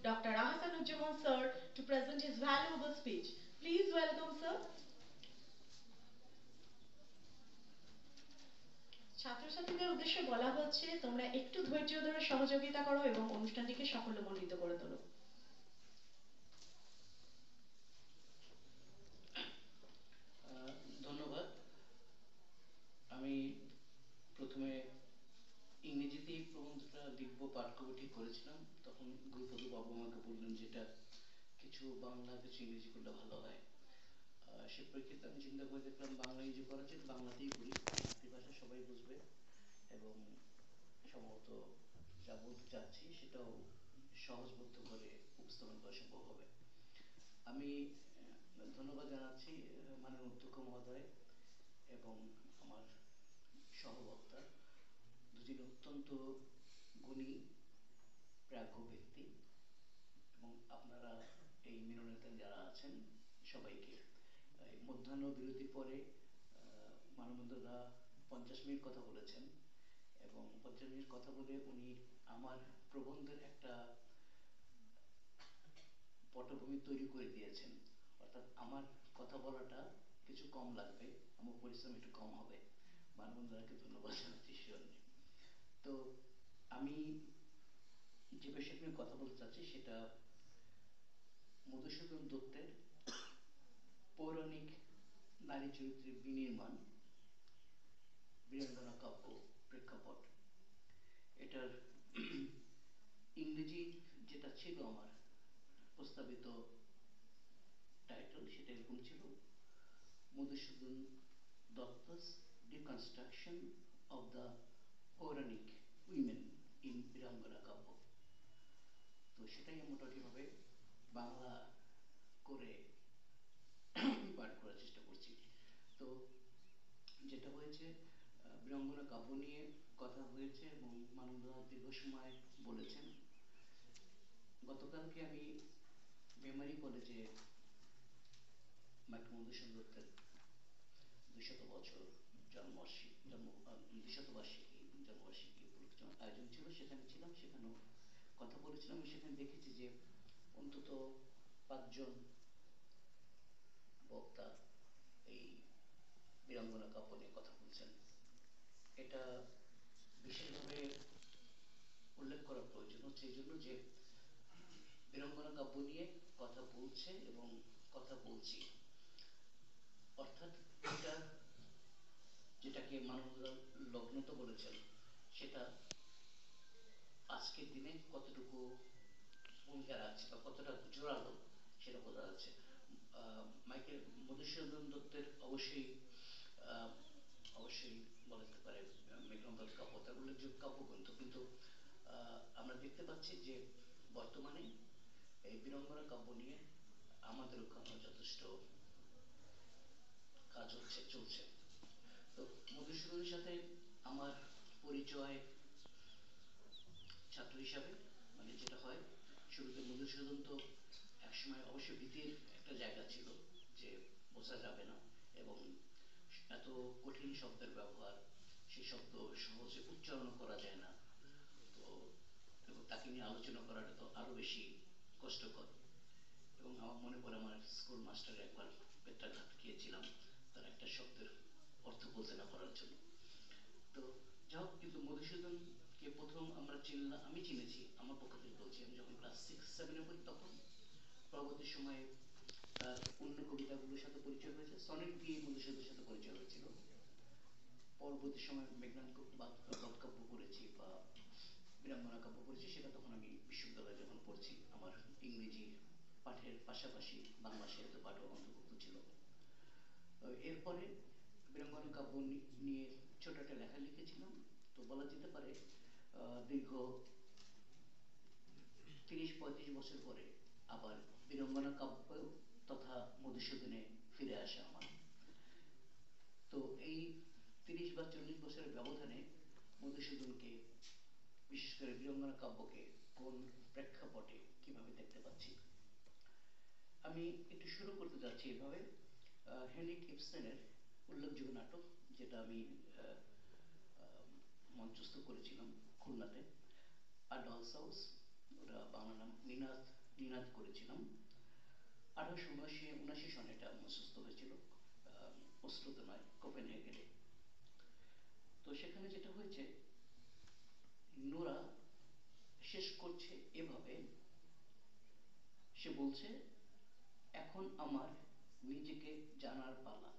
Dr. Ahsanuজ্জামান sir to present his valuable speech. Please welcome sir. ছাত্রছাত্রীদের উদ্দেশ্যে বলা হচ্ছে তোমরা একটু ধৈর্য ধরে সহযোগিতা করো এবং অনুষ্ঠানটিকে সাফল্যমণ্ডিত করে তোলো। ধন্যবাদ। আমি প্রথমে ইংরেজিতেই প্রবন্ধটা লিখবো, পাঠ করবো ঠিক করেছিলাম। তখন গুরুপদ বাবু আমাকে বললেন যেটা কিছু বাংলা কিছু ইংরেজি করলে ভালো হয়। সে পরিপ্রেক্ষিতে আমি চিন্তা করে দেখলাম বাংলা ইংরেজি করা যায়, বাংলাতেই করি, মাতৃভাষা সবাই বুঝবে এবং সম্ভবত যা বলতে চাচ্ছি সেটাও সহজবোধ্য করে উপস্থাপন করা সম্ভব হবে। আমি ধন্যবাদ জানাচ্ছি মাননীয় অধ্যক্ষ মহোদয় এবং আমার সহবক্তা দুজন অত্যন্ত গুণী প্রাজ্ঞ ব্যক্তি এবং আপনারা এই মিলনেতে যারা আছেন সবাইকে। মধ্যাহ্ন বিরতির পরে মানবন্ধুরা 50 মিনিট কথা বলেছেন এবং 50 মিনিট কথা বলে উনি আমার প্রবন্ধের একটা পটভূমি তৈরি করে দিয়েছেন। অর্থাৎ আমার কথা বলাটা কিছু কম লাগবে, আমার পরিশ্রম একটু কম হবে। মানবন্ধুরাকে ধন্যবাদ জানাচ্ছি সেজন্য। তো আমি যে বিষয় নিয়ে কথা বলতে চাচ্ছি সেটা মধুসূদন দত্তের পৌরাণিক নারী চরিত্রের বিনির্মাণ বীরাঙ্গনা কাব্য প্রেক্ষাপট। এটার ইংরেজি যেটা ছিল আমার প্রস্তাবিত টাইটেল সেটা এরকম ছিল, মধুসূদন দত্তস ডিকনস্ট্রাকশন অব দ্য পৌরাণিক উইমেন ইন বীরাঙ্গনা কাব্য। তো সেটাই মোটামুটিভাবে বাংলা করে পাঠ করার চেষ্টা করছি। তো যেটা হয়েছে, বীরাঙ্গনা কাব্য নিয়ে কথা হয়েছে এবং মানবদা দীর্ঘ সময় বলেছেন। গতকালকে আমি মেমারি কলেজে মাইকেল মধুসূদন দত্তের 200 বছর জন্মবার্ষিকী উপলক্ষে আয়োজন ছিল, সেখানে ছিলাম। সেখানেও কথা বলেছিলাম। আমি সেখানে দেখেছি যে অন্তত 5 জন বক্তা এই বীরাঙ্গনা কাব্য নিয়ে কথা বলছেন। এটা বিশেষভাবে উল্লেখ করা প্রয়োজন হচ্ছে এই জন্য যে বীরাঙ্গনা কাব্য নিয়ে কথা বলছে এবং কথা বলছি, অর্থাৎ এটা যেটাকে মানবতা লগ্নতা বলেছেন সেটা আজকের দিনে কতটুকু ভূমিকা রাখছে বা কতটা জোরালো সেটা বোঝা যাচ্ছে। মাইকেল মধুসূদন দত্তের অবশ্যই বলা যেতে পারে মেঘনাথ কাব্য তার উল্লেখযোগ্য কাব্যগ্রন্থ, কিন্তু আমরা দেখতে পাচ্ছি যে বর্তমানে এই বীরাঙ্গনা কাব্য নিয়ে আমাদের ওখানে যথেষ্ট কাজ চলছে। তো মধুসূদনের সাথে আমার পরিচয় ছাত্র হিসাবে, মানে যেটা হয় শুরুতে মধুসূদন তো একসময় অবশ্য ভীতির একটা জায়গা ছিল যে বোঝা যাবে না এবং এত কঠিন শব্দের ব্যবহার, সেই শব্দ সহজে উচ্চারণ করা যায় না। তো এবং তাকে নিয়ে আলোচনা করাটা তো আরো বেশি কষ্টকর। এবং আমার মনে পড়ে আমার স্কুল মাস্টারে একবার পেট্টাঘাত খেয়েছিলাম তার একটা শব্দের অর্থ বলতে না পারার জন্য। তো যাই হোক, কিন্তু মধুসূদনকে প্রথম আমি চিনেছি আমার পক্ষ থেকে বলছি, আমি যখন ক্লাস 6-7-এ পড়ি তখন। পরবর্তী সময়ে তার অন্য কবিতাগুলোর সাথে পরিচয় হয়েছে, সনেট দিয়ে মধুসূদনের সাথে পরিচয় হয়েছিল। পরবর্তী সময় মেঘনাদ কাব্য পড়েছি বা বীরাঙ্গনা কাব্য পড়েছি, সেটা তখন আমি বিশ্ববিদ্যালয়ে যখন পড়ছি আমার ইংরেজি পাঠের পাশাপাশি বাংলা সাহিত্য পাঠও অন্তর্ভুক্ত ছিল। এরপরে বীরাঙ্গনা কাব্য নিয়ে ছোট একটা লেখা লিখেছিলাম। তো বলা যেতে পারে দীর্ঘ 30-35 বছর পরে আবার বীরাঙ্গনা কাব্য তথা মধুসূদনে ফিরে আসা আমার। তো এই 30 বা 40 বছরের ব্যবধানে মধুসূদনকে, বিশেষ করে বীরাঙ্গনা কাব্যকে কোন প্রেক্ষাপটে কিভাবে দেখতে পাচ্ছি, আমি একটু শুরু করতে যাচ্ছি এভাবে। হেনরিক ইবসেনের উল্লেখযোগ্য নাটক, যেটা আমি মঞ্চস্থ করেছিলাম খুলনাতে, আর ডলস হাউস, ওটা বাংলা নাম নিনাদ নিনাদ করেছিলাম। 1879 সনে এটা মঞ্চস্থ হয়েছিল, অস্ট্রোতে নয়, কোপেনহেগেনে। তো সেখানে যেটা হয়েছে, নোরা শেষ করছে এভাবে, সে বলছে, এখন আমার নিজেকে জানার পালা,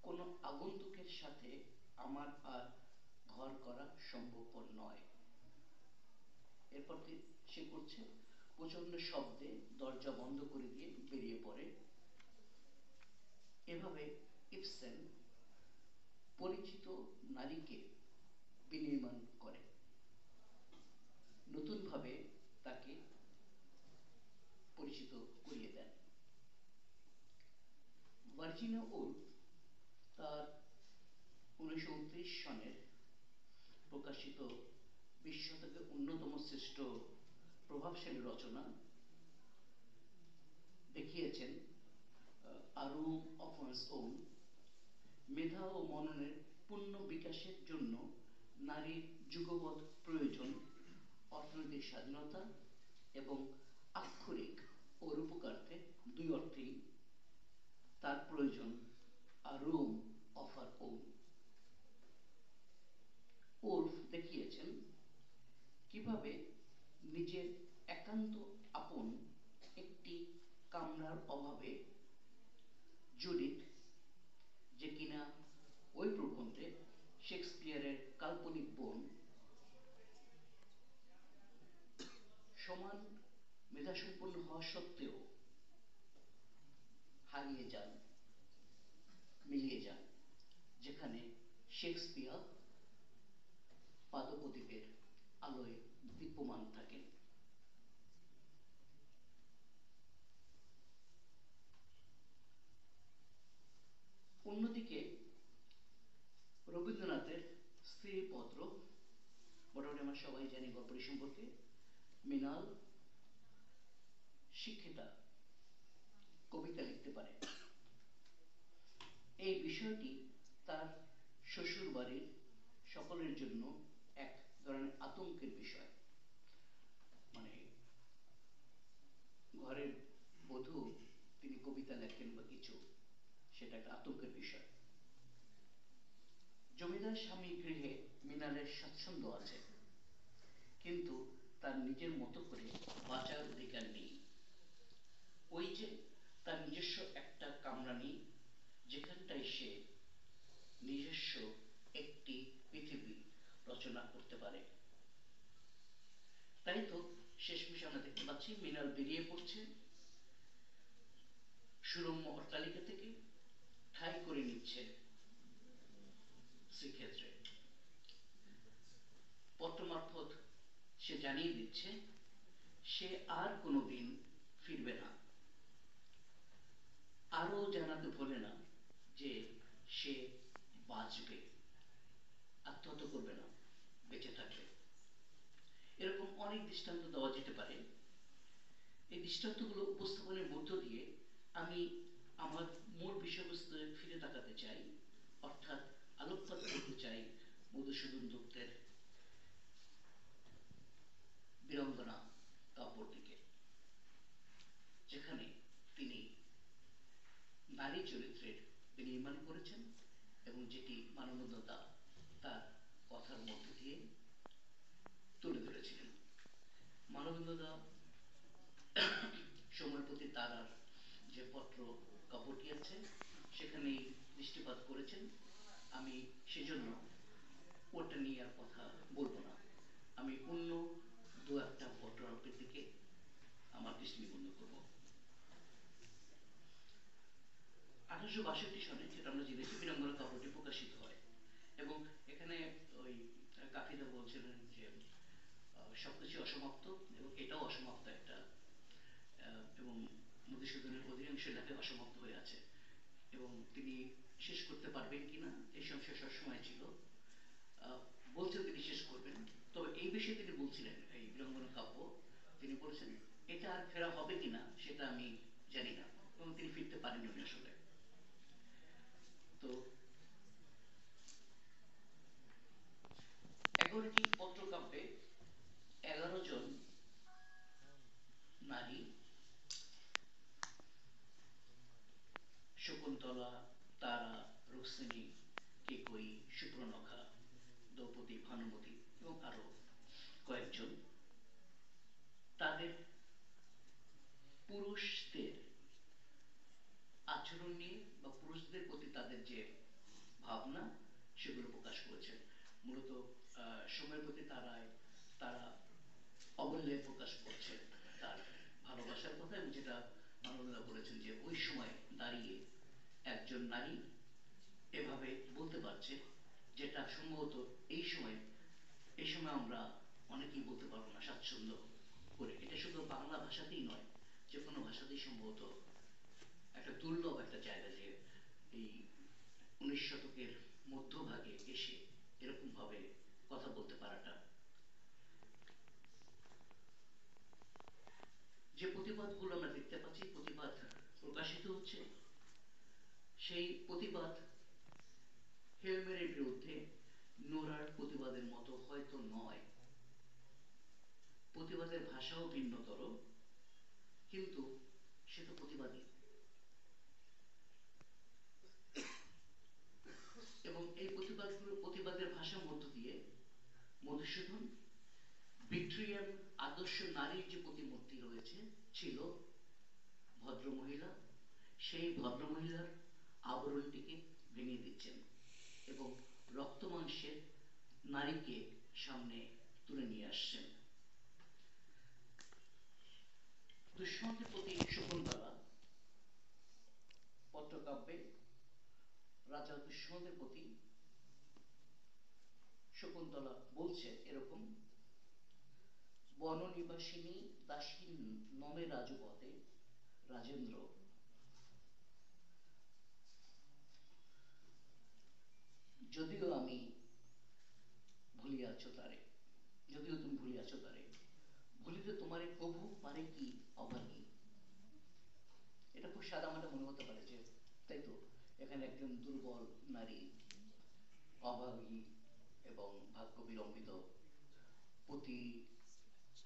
কোনো আগন্তুকের সাথে আমার আর ঘর করা সম্ভবপর নয়। এরপর সে করছে, প্রচন্ড শব্দে দরজা বন্ধ করে দিয়ে বেরিয়ে পড়ে। এভাবে ইবসেন পরিচিত নারীকে বিনির্মাণ করে, নতুনভাবে তাকে পরিচিত করিয়ে দেন। ভার্জিনিয়া উলফ তার 1929 সনের প্রকাশিত 20 শতকের অন্যতম শ্রেষ্ঠ প্রভাবশালী রচনা দেখিয়েছেন, আ রুম অফ ওয়ান্স ওন, মেধা ও মননের পূর্ণ বিকাশের জন্য নারীর যুগপৎ প্রয়োজন, অর্থনৈতিক স্বাধীনতা এবং আক্ষরিক ও রূপকার্থে দুই অর্থেই তার প্রয়োজন, a room of her own. Woolf দেখিয়েছেন কিভাবে নিজের একান্ত আপন একটি কামরার অভাবে জুডিথ, যে কিনা ওই প্রবন্ধে শেক্সপিয়ারের কাল্পনিক বোন, সমান মেধাসম্পন্ন হওয়া সত্ত্বেও হারিয়ে যান, মিলিয়ে যান, যেখানে শেক্সপিয়ার পাদপ্রদীপের আলোয় দীপ্যমান থাকেন। অন্যদিকে রবীন্দ্রনাথের স্ত্রীপত্র, মোটামুটি আমরা সবাই জানি গল্পটি সম্পর্কে। মৃণাল শিক্ষিতা, কবিতা লিখতে পারে, এই বিষয়টি তার শ্বশুর বাড়ির সকলের জন্য এক ধরনের আতঙ্কের বিষয়। মানে ঘরের বধূ, তিনি কবিতা লেখেন বা কিছু, সেটা একটা আতঙ্কের বিষয়। জমিদার স্বামী গৃহে মৃণালের স্বাচ্ছন্দ্য আছে, কিন্তু তার নিজের মতো করে বাঁচার অধিকার নেই। ওই যে তার নিজস্ব একটা কামরা নেই, যেখানটায় সে নিজস্ব একটি পৃথিবী রচনা করতে পারে। তাই তো শেষমেশ আমরা দেখতে পাচ্ছি মৃণাল বেরিয়ে পড়ছে সুরম্য অট্টালিকা থেকে, ঠাঁই করে নিচ্ছে শ্রীক্ষেত্রে। পত্র মারফত সে জানিয়ে দিচ্ছে সে আর কোনোদিন ফিরবে না। আরো জানাতে ভোলে না যে সে বাঁচবে, আত্মহত্যা করবে না, বেঁচে থাকবে। এরকম অনেক দৃষ্টান্ত দেওয়া যেতে পারে। এই দৃষ্টান্তগুলো উপস্থাপনের মধ্য দিয়ে আমি আমার মূল বিষয়বস্তুতে ফিরে তাকাতে চাই, অর্থাৎ আলোকপাত করতে চাই মধুসূদন দত্তের বীরাঙ্গনা কাব্যের দিকে, যেখানে তিনি নারী চরিত্রের বিনির্মাণ করেছেন এবং যেটি মানবতা তার কথার মধ্য দিয়ে তুলে ধরেছিলেন। মানবতা সময়ের প্রতি তারার যে পত্র কাব্যটি আছে সেখানেই দৃষ্টিপাত করেছেন। আমি সেজন্য ওটা নিয়ে আর কথা বলবো না, আমি অন্য দু একটা পত্রালোকের দিকে আমার দৃষ্টি নিবদ্ধ করব। 1862 সনে, যেটা আমরা জেনেছি, বীরাঙ্গনা কাব্যটি প্রকাশিত হয় এবং এখানে ওই কাফিদা বলছিলেন যে সবকিছু অসমাপ্ত এবং এটাও অসমাপ্ত একটা, এবং মধুসূদনের অধিকাংশ লেখাই অসমাপ্ত হয়ে আছে এবং তিনি শেষ করতে পারবেন কিনা এই সংশয় সবসময় ছিল। বলছেন তিনি শেষ করবেন, তবে এই বিষয়ে তিনি বলছিলেন, এই বীরাঙ্গনা কাব্য তিনি বলছেন এটা আর ফেরা হবে কিনা সেটা আমি জানি না, এবং তিনি ফিরতে পারেননি আসলে। তো 11টি পত্রকাব্যে 11 জন ভানুমতি এবং আরো কয়েকজন তাদের পুরুষদের আচরণ নিয়ে বা পুরুষদের প্রতি তাদের যে ভাবনা সেগুলো প্রকাশ করেছেন। মূলত সময়ের প্রতি তারা অবল্যে প্রকাশ করছে তার ভালোবাসার কথা, এবং যেটা মানবদা বলেছেন যে ওই সময় দাঁড়িয়ে একজন নারী এভাবে বলতে পারছে, যেটা সম্ভবত এই সময় আমরা অনেকেই বলতে পারবো না স্বাচ্ছন্দ্য করে। এটা শুধু বাংলা ভাষাতেই নয়, যে কোনো ভাষাতেই সম্ভবত একটা দুর্লভ একটা জায়গা, যে এই 19 শতকের মধ্যভাগে এসে এরকম ভাবে কথা বলতে পারাটা। যে প্রতিবাদগুলো আমরা দেখতে পাচ্ছি, প্রতিবাদ প্রকাশিত হচ্ছে, সেই প্রতিবাদ হেলমেটের বিরুদ্ধে নোরার প্রতিবাদের মতো হয়তো নয়, প্রতিবাদের ভাষাও ভিন্নতর, কিন্তু সে তো প্রতিবাদী। এবং এই প্রতিবাদের ভাষার মধ্য দিয়ে মধুসূদন ভিক্টোরিয়ান আদর্শ নারীর যে প্রতিমূর্তি রয়েছে ছিল ভদ্রমহিলা, সেই ভদ্রমহিলার আবরণটিকে ভেঙে দিচ্ছেন এবং রক্ত মাংসের নারীকে সামনে তুলে নিয়ে আসছেন। দুষ্মন্তের প্রতি শকুন্তলা পত্রকাব্যে রাজা দুষ্মন্তের প্রতি শকুন্তলা বলছে এরকম: বননিবাসিনী দাসী নমে রাজপথে রাজেন্দ্র, যদিও আমি ভুলিয়াছ তারে, যদিও তুমি ভুলিয়াছ তারে, ভুলিতে তোমারে প্রভু পারে কি অভাগী। এটা খুব সাদামাটা মনে হতে পারে, যে তাই তো এখানে একজন দুর্বল নারী, অভাগী এবং ভাগ্য বিলম্বিত, পতি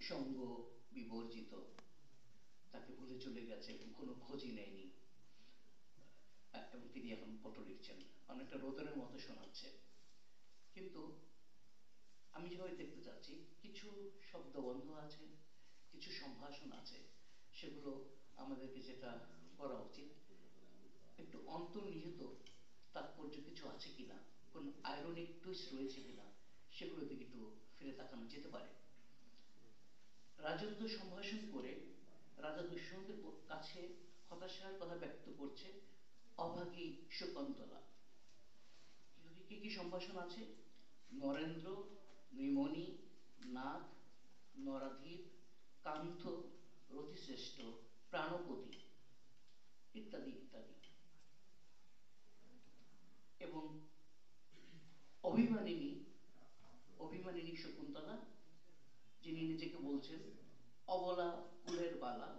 সঙ্গ বিবর্জিত, তাকে ভুলে চলে গেছে এবং কোনো খোঁজই নেয়নি, এবং তিনি এখন পত্র লিখছেন। অনেকটা রোদনের মতো শোনাচ্ছে। কিন্তু আমি যেভাবে দেখতে চাচ্ছি, কিছু শব্দবন্ধ আছে, কিছু সম্ভাষণ আছে, সেগুলো আমাদেরকে যেটা করা উচিত, একটু অন্তর্নিহিত তাৎপর্য কিছু আছে কিনা, কোন আইরনিক টুইস্ট রয়েছে কিনা, সেগুলোর দিকে একটু ফিরে তাকানো যেতে পারে। রাজেন্দ্র সম্ভাষণ করে রাজা দুষ্যন্তের কাছে হতাশার কথা ব্যক্ত করছে অভাগী শকুন্তলা। কি কি সম্ভাষণ আছে? নরেন্দ্র, নৃমণি, নাথ, নরাধীর, কান্ত, রতিশ্রেষ্ঠ, প্রাণপতি ইত্যাদি ইত্যাদি। এবং অভিমানিনী শকুন্তলা, যিনি নিজেকে বলছেন অবলা কুলের বালা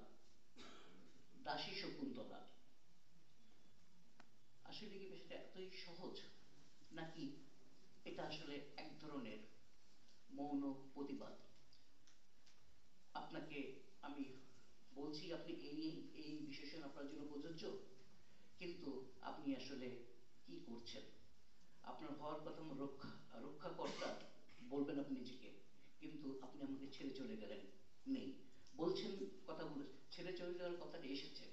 দাসী শকুন্তলা। আসলে কি বিষয়টা এতই সহজ, নাকি এটা আসলে এক ধরনের মৌন প্রতিবাদ? আপনাকে আমি বলছি, আপনি এই বিশেষণ আপনার জন্য প্রযোজ্য, কিন্তু আপনি আসলে কি করছেন? আপনার হওয়ার কথা রক্ষাকর্তা বলবেন আপনি নিজেকে, কিন্তু আপনি আমাকে ছেড়ে চলে গেলেন। নেই বলছেন, কথাগুলো ছেড়ে চলে যাওয়ার কথাটা এসেছে,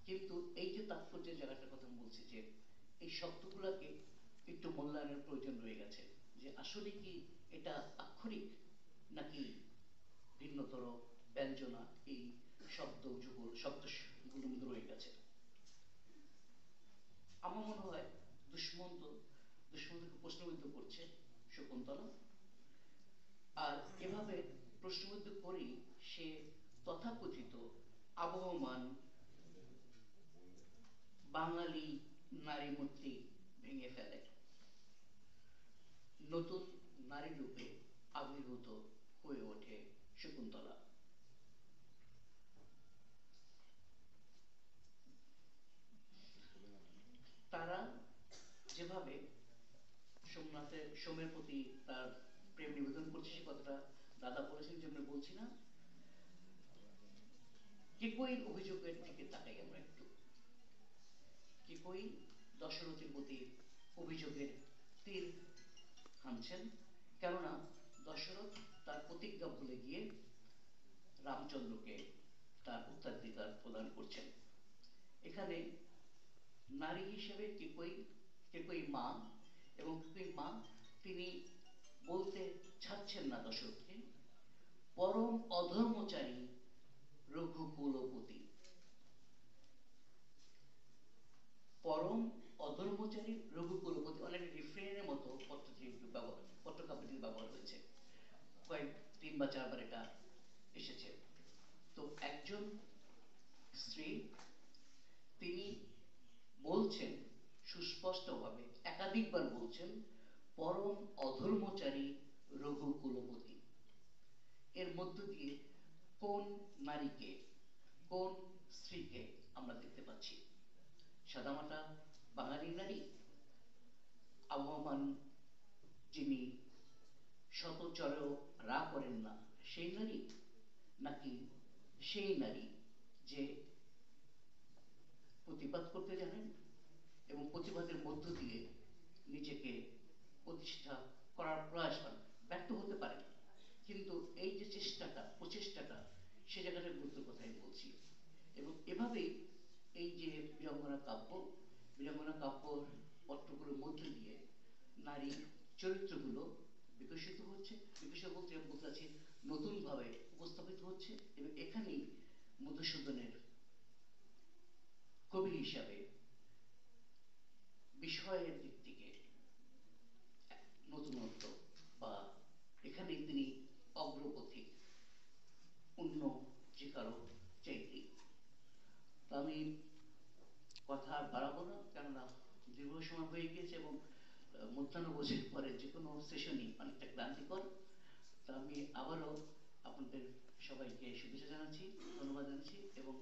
কিন্তু এই যে তাৎপর্যের জায়গাটার কথা বলছি, যে এই শব্দগুলোকে একটু মূল্যায়নের প্রয়োজন রয়ে গেছে, যে আসলে কি এটা আক্ষরিক নাকি ভিন্নতর ব্যঞ্জনা এই শব্দগুলোর মধ্যে রয়ে গেছে। আমার মনে হয় দুষ্মন্তকে প্রশ্নবিদ্ধ করছে শকুন্তলা, আর এভাবে প্রশ্নবিদ্ধ করেই সে তথাকথিত আবহমান বাঙালি নারী মূর্তি ভেঙে ফেলে, নতুন নারী রূপে আবির্ভূত হয়ে ওঠে শকুন্তলা। তারা যেভাবে সোমের প্রতি তার প্রেম নিবেদন করছে, সে কথাটা দাদা বলেছেন যে আমরা বলছি না। কেকইর অভিযোগের দিকে তাকাই আমরা একটু। কেকই দশরথীর প্রতি অভিযোগের তীর হানছেন কেননা দশরথ তার প্রতিজ্ঞা ভুলে গিয়ে রামচন্দ্রকে তার উত্তরাধিকার প্রদান করছেন। এখানে নারী হিসেবে কেকই মা, এবং কেকই মা তিনি বলতে ছাড়ছেন না দশরথকে, পরম অধর্মচারী রঘুকুলপতি। পরম অধর্মচারী রঘুকুলপতি অনেক রিফ্রেনের মতো পত্রকাব্যটি ব্যবহার হয়েছে, কয়েক 3 বা 4 বার এটা এসেছে। তো একজন স্ত্রী তিনি বলছেন সুস্পষ্টভাবে, একাধিকবার বলছেন, পরম অধর্মচারী রঘুকুলপতি। এর মধ্য দিয়ে কোন নারীকে, কোন স্ত্রীকে আমরা দেখতে পাচ্ছি? সাদামাটা বাঙালি নারী, আবহমান যিনি শতচরেও রা করেন না সেই নারী, নাকি সেই নারী যে প্রতিবাদ করতে জানেন এবং প্রতিবাদের মধ্য দিয়ে নিজেকে প্রতিষ্ঠা করার প্রয়াস করেন? ব্যর্থ হতে পারেন, কিন্তু এই যে প্রচেষ্টাটা, সে জায়গাটা গুরুত্বের কথাই বলছি। এবং এভাবেই এই যে বীরাঙ্গনা কাব্য পত্রগুলোর মধ্যে দিয়ে নারী চরিত্রগুলো বিকশিত হচ্ছে, বিকশিত বলতে চাচ্ছি নতুন ভাবে উপস্থাপিত হচ্ছে। এবং এখানেই মধুসূদনের কবি হিসাবে বিষয়ের দিক থেকে নতুনত্ব, বা এখানেই তিনি অগ্রপথিক, অন্য যে কারো চাইতেই। আমি কথা আর বাড়াবো না, কেননা দীর্ঘ সময় হয়ে গিয়েছে এবং মধ্যাহ্নভোজের পরে যে কোনো সেশনই অনেকটা ক্লান্তিকর। তা আমি আবারও আপনাদের সবাইকে শুভেচ্ছা জানাচ্ছি, ধন্যবাদ জানাচ্ছি, এবং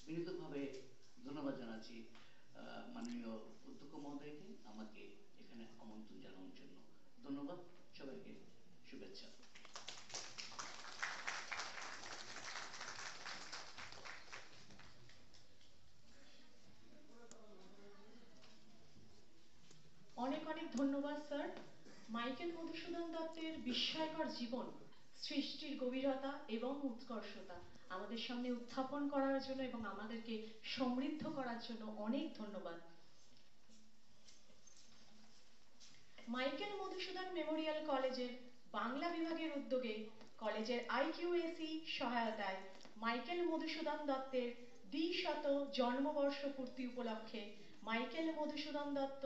বিনীতভাবে ধন্যবাদ জানাচ্ছি মাননীয় অধ্যক্ষ মহোদয়কে আমাকে এখানে আমন্ত্রণ জানানোর জন্য। ধন্যবাদ সবাইকে, শুভেচ্ছা। অনেক অনেক ধন্যবাদ স্যার। মাইকেল মধুসূদন দত্তের বিস্ময়কর জীবন, সৃষ্টির গভীরতা এবং উৎকর্ষতা আমাদের সামনে উত্থাপন করার জন্য এবং আমাদেরকে সমৃদ্ধ করার জন্য অনেক ধন্যবাদ। মাইকেল মধুসূদন মেমোরিয়াল কলেজের বাংলা বিভাগের উদ্যোগে কলেজের IQAC সহায়তায় মাইকেল মধুসূদন দত্তের দ্বিশত জন্মবর্ষ পূর্তি উপলক্ষে মাইকেল মধুসূদন দত্ত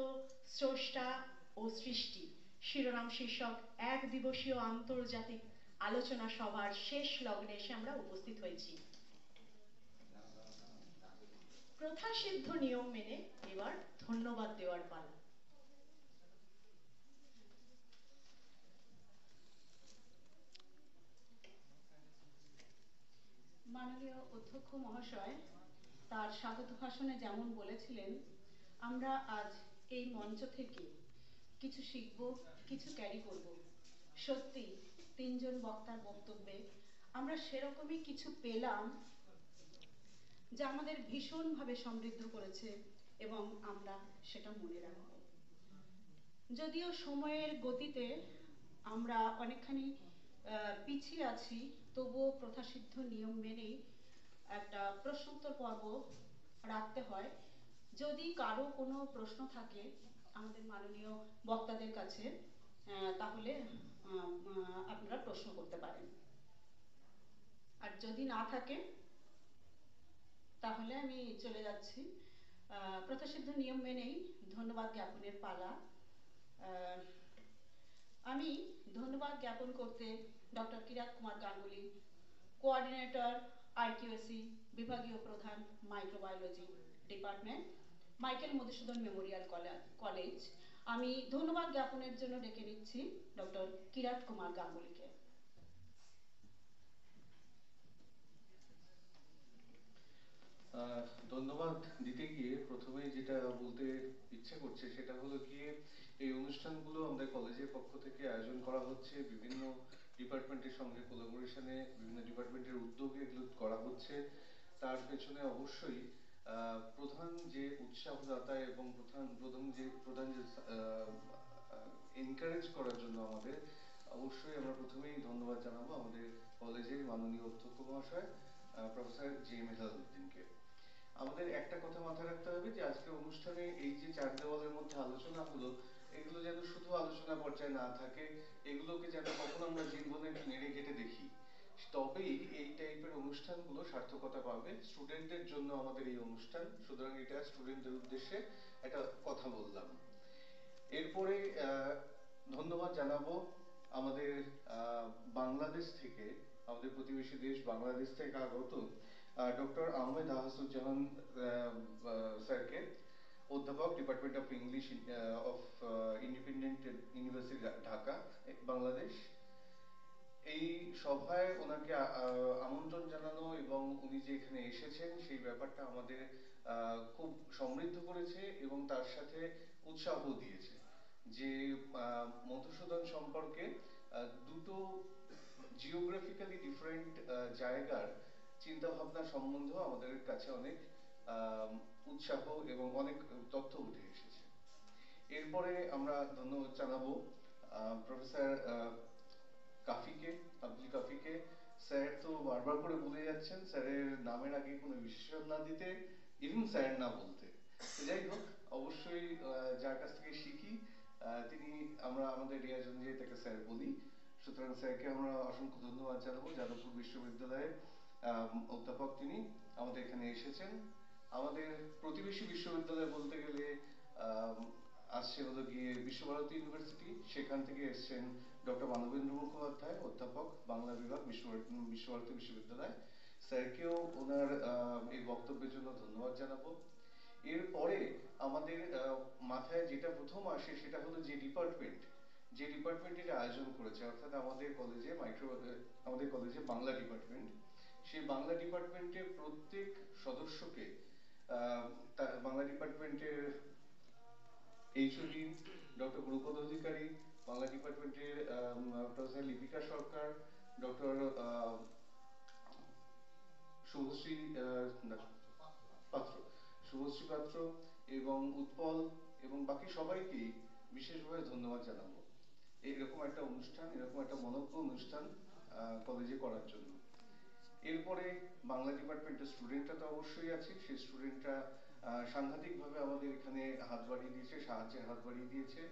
স্রষ্টা ও সৃষ্টি শিরোনাম শীর্ষক এক দিবসীয় আন্তর্জাতিক আলোচনা সভার শেষ লগ্নে এসে আমরা উপস্থিত হয়েছি। প্রথাসিদ্ধ নিয়ম মেনে এবার ধন্যবাদ দেওয়ার পালা। মাননীয় অধ্যক্ষ মহাশয় তার স্বাগত ভাষণে যেমন বলেছিলেন, আমরা আজ এই মঞ্চ থেকে কিছু শিখব, কিছু ক্যারি করব। সত্যি 3 জন বক্তার বক্তব্যে আমরা সেরকমই কিছু পেলাম যা আমাদের ভীষণভাবে সমৃদ্ধ করেছে এবং আমরা সেটা মনে রাখব। যদিও সময়ের গতিতে আমরা অনেকখানি পিছিয়ে আছি, তবুও প্রথাসিদ্ধ নিয়ম মেনেই একটা প্রশ্নোত্তর পর্ব রাখতে হয়। যদি কারো কোনো প্রশ্ন থাকে আমাদের মাননীয় বক্তাদের কাছে, তাহলে আপনারা প্রশ্ন করতে পারেন। আর যদি না থাকে তাহলে আমি চলে যাচ্ছি। প্রথাসিদ্ধ নিয়ম মেনেই ধন্যবাদ জ্ঞাপনের পালা। আমি ধন্যবাদ জ্ঞাপন করতে ডক্টর কিরাত কুমার গাঙ্গুলি, কোঅর্ডিনেটর IQAC, বিভাগীয় প্রধান microbiology department, Michael Madhusudan Memorial college, আমি ধন্যবাদ জ্ঞাপনের জন্য ডেকে নিচ্ছি ডক্টর কিরাত কুমার গাঙ্গুলিকে। ধন্যবাদ দিতে গিয়ে প্রথমে যেটা বলতে ইচ্ছে করছে সেটা হলো গিয়ে এই অনুষ্ঠানগুলো আমাদের কলেজের পক্ষ থেকে আয়োজন করা হচ্ছে, বিভিন্ন ডিপার্টমেন্টের সঙ্গে কোলাবোরেশনে, বিভিন্ন ডিপার্টমেন্টের উদ্যোগে এগুলো করা হচ্ছে। তার পেছনে অবশ্যই প্রধান যে উৎসাহদাতা এবং প্রধান যে এনকারেজ করার জন্য আমাদের অবশ্যই আমরা প্রথমেই ধন্যবাদ জানাবো আমাদের কলেজের মাননীয় অধ্যক্ষ মহাশয় প্রফেসর JM হেলালুদ্দিনকে। আমাদের একটা কথা মাথায় রাখতে হবে যে আজকের অনুষ্ঠানে এই যে চার দেওয়ালের মধ্যে আলোচনা হলো, এগুলো যেন শুধু আলোচনা পর্যায়ে না থাকে, এগুলোকে যেন কখনো আমরা জীবনে একটু নেড়ে ঘেটে দেখি, তবেই এই টাইপের অনুষ্ঠানগুলো সার্থকতা পাবে। স্টুডেন্টদের জন্য আমাদের এই অনুষ্ঠান, সুতরাং এটা স্টুডেন্টদের উদ্দেশ্যে একটা কথা বললাম। এরপরে ধন্যবাদ জানাবো আমাদের বাংলাদেশ থেকে, আমাদের প্রতিবেশী দেশ বাংলাদেশ থেকে আগত ডক্টর আহমেদ আহসানুজ্জামান স্যারকে, অধ্যাপক, department of English of independent university Dhaka, Bangladesh. এই সভায় ওনাকে আমন্ত্রণ জানানো এবং উনি যে এখানে এসেছেন সেই ব্যাপারটা আমাদের খুব সমৃদ্ধ করেছে এবং তার সাথে উৎসাহ দিয়েছে যে মধুসূদন সম্পর্কে দুটো জিওগ্রাফিক্যালি ডিফারেন্ট জায়গার চিন্তা ভাবনা সম্বন্ধেও আমাদের কাছে অনেক উৎসাহ এবং অনেক তথ্য উঠে এসেছে। এরপরে আমরা ধন্যবাদ জানাবো প্রফেসর কাফিকে, আব্দুল কাফিকে। স্যার তো বারবার করে বলে যাচ্ছেন স্যারের নামের আগে কোনো বিশেষণ না দিতে, ইভেন স্যার না বলতে। যাই হোক, অবশ্যই যার কাছ থেকে শিখি তিনি, আমরা আমাদের রেয়াজ অনুযায়ী তাকে স্যার বলি। সুতরাং স্যারকে আমরা অসংখ্য ধন্যবাদ জানাবো। যাদবপুর বিশ্ববিদ্যালয়ের অধ্যাপক তিনি আমাদের এখানে এসেছেন। আমাদের প্রতিবেশী বিশ্ববিদ্যালয় বলতে গেলে আসছে হলো গিয়ে বিশ্বভারতী ইউনিভার্সিটি, সেখান থেকে এসছেন ডক্টর মানবেন্দ্র মুখোপাধ্যায়, অধ্যাপক, বাংলা বিভাগ, বিশ্বভারতী বিশ্ববিদ্যালয়। স্যারকেও ওনার এই বক্তব্যের জন্য ধন্যবাদ জানাবো। এরপরে আমাদের মাথায় যেটা প্রথম আসে সেটা হলো যে ডিপার্টমেন্ট এটা আয়োজন করেছে, অর্থাৎ আমাদের কলেজে আমাদের কলেজে বাংলা ডিপার্টমেন্ট। সেই বাংলা ডিপার্টমেন্টের প্রত্যেক সদস্যকে বাংলা ডিপার্টমেন্টের HOD ডক্টর গুরুপদ অধিকারী, বাংলা ডিপার্টমেন্টের প্রফেসর লিপিকা সরকার, ডক্টর শুভশ্রী পাত্র এবং উৎপল এবং বাকি সবাইকেই বিশেষভাবে ধন্যবাদ জানাবো এরকম একটা অনুষ্ঠান, এরকম একটা মনোজ্ঞ অনুষ্ঠান কলেজে করার জন্য। এরপরে বাংলা ডিপার্টমেন্টের স্টুডেন্টরা তো অবশ্যই আছে, সেই স্টুডেন্টরা সাংঘাতিকভাবে আমাদের এখানে হাত বাড়িয়ে দিয়েছে, সাহায্যের হাত বাড়িয়ে দিয়েছে।